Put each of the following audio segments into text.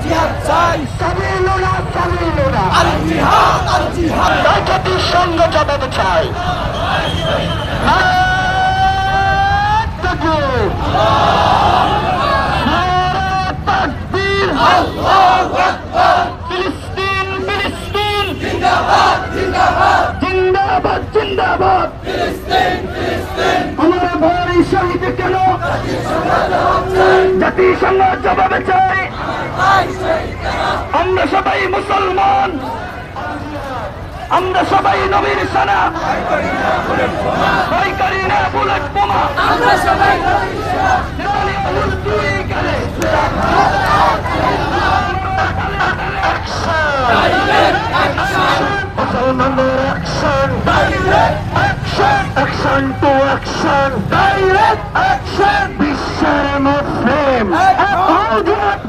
জিহাদ চাই সাবিলুনা সাবিলুনা আল জিহাদ জাতিসংঘ জবাব চাই আল্লাহু আকবার ফিলিস্তিন ফিলিস্তিন জিন্দাবাদ জিন্দাবাদ জিন্দাবাদ জিন্দাবাদ ফিলিস্তিন ফিলিস্তিন আমার ভাই শহীদ কেন জাতিসংঘ জবাব চাই আমরা সবাই মুসলমান আমরা সবাই নবীর সেনা ভয় করি না বুলেট বোমা আমরা সবাই মুসলমানদের action action to action direct action বিশ্বের মুসলিম জিহাদ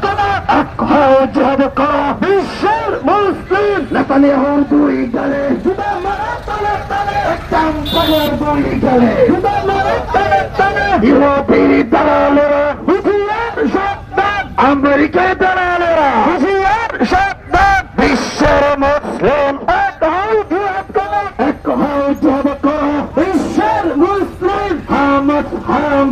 করো বিশ্বের মুসলিম নেতানিয়াহুর দুই গালে জুতা মারা তলে তলে ট্রাম্পের দুই গালে জুতা মারা তলে তলে ইউরোপের দালালেরা হুঁশিয়ার সাবধান আমেরিকার দালালেরা হুঁশিয়ার সাবধান বিশ্বের মুসলিম এক হও জিহাদ করো বিশ্বের মুসলিম হামাস হারাম